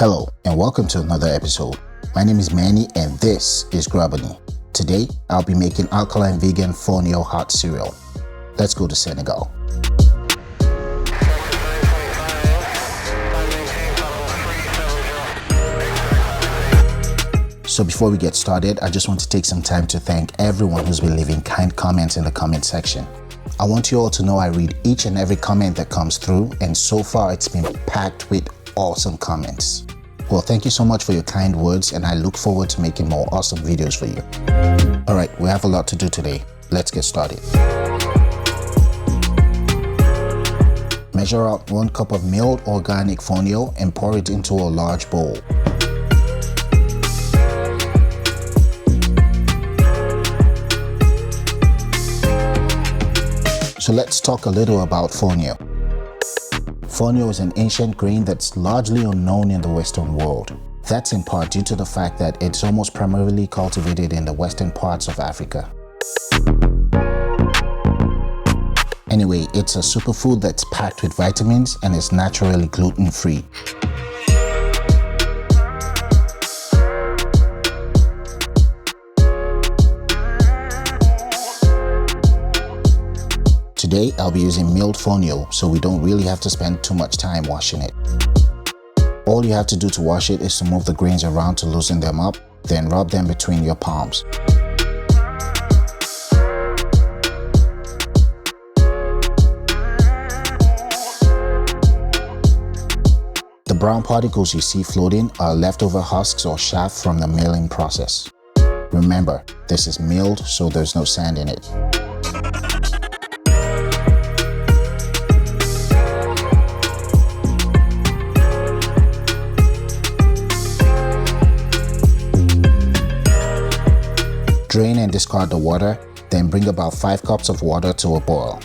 Hello and welcome to another episode. My name is Manny and this is Grubanny. Today I'll be making alkaline vegan FONIO hot cereal. Let's go to Senegal. So before we get started, I just want to take some time to thank everyone who's been leaving kind comments in the comment section. I want you all to know I read each and every comment that comes through, and so far it's been packed with awesome comments. Well, thank you so much for your kind words, and I look forward to making more awesome videos for you. Alright, we have a lot to do today. Let's get started. Measure out 1 cup of milled organic fonio and pour it into a large bowl. So let's talk a little about fonio. Fonio is an ancient grain that's largely unknown in the Western world. That's in part due to the fact that it's almost primarily cultivated in the western parts of Africa. Anyway, it's a superfood that's packed with vitamins and is naturally gluten-free. Today, I'll be using milled fonio, so we don't really have to spend too much time washing it. All you have to do to wash it is to move the grains around to loosen them up, then rub them between your palms. The brown particles you see floating are leftover husks or chaff from the milling process. Remember, this is milled, so there's no sand in it. Drain and discard the water, then bring about 5 cups of water to a boil.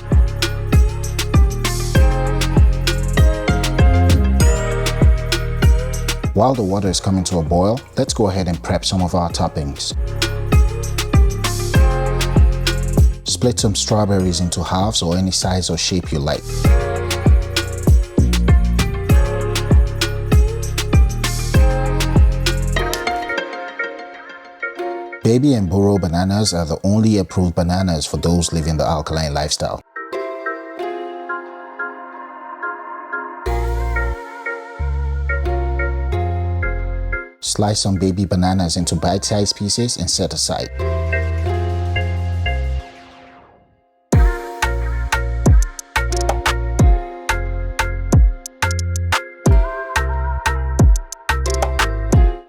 While the water is coming to a boil, let's go ahead and prep some of our toppings. Split some strawberries into halves or any size or shape you like. Baby and burro bananas are the only approved bananas for those living the alkaline lifestyle. Slice some baby bananas into bite-sized pieces and set aside.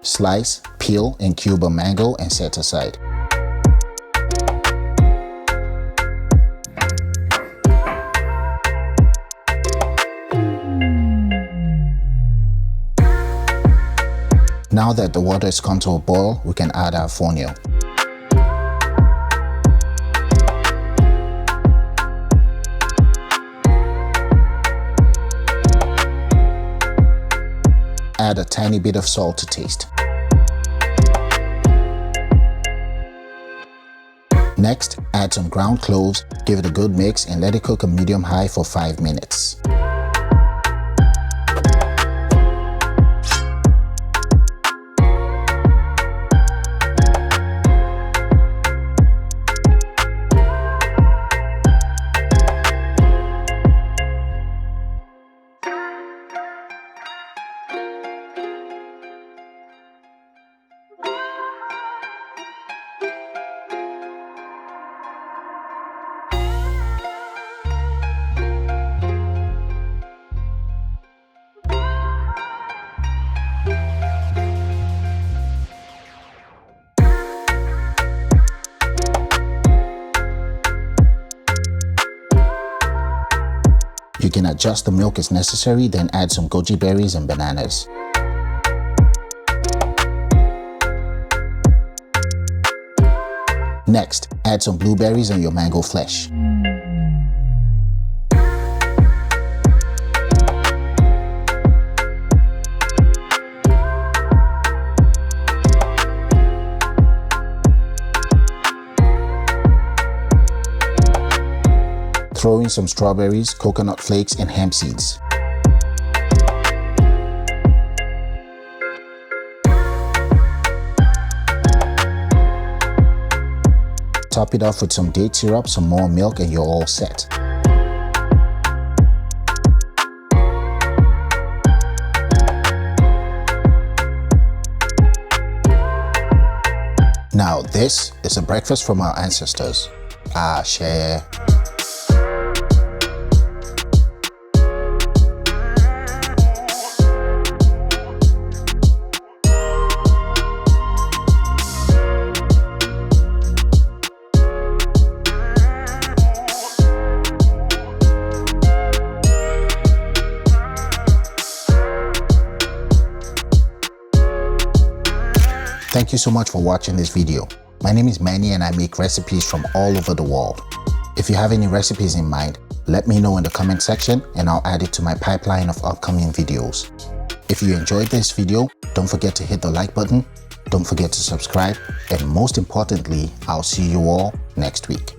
Slice, peel, and cube a mango and set aside. Now that the water has come to a boil, we can add our fonio. Add a tiny bit of salt to taste. Next, add some ground cloves, give it a good mix, and let it cook on medium-high for 5 minutes. You can adjust the milk as necessary, then add some goji berries and bananas. Next, add some blueberries and your mango flesh. Throw in some strawberries, coconut flakes, and hemp seeds. Top it off with some date syrup, some more milk, and you're all set. Now this is a breakfast from our ancestors. Acha. Thank you so much for watching this video. My name is Manny and I make recipes from all over the world. If you have any recipes in mind, let me know in the comment section and I'll add it to my pipeline of upcoming videos. If you enjoyed this video, don't forget to hit the like button, don't forget to subscribe, and most importantly, I'll see you all next week.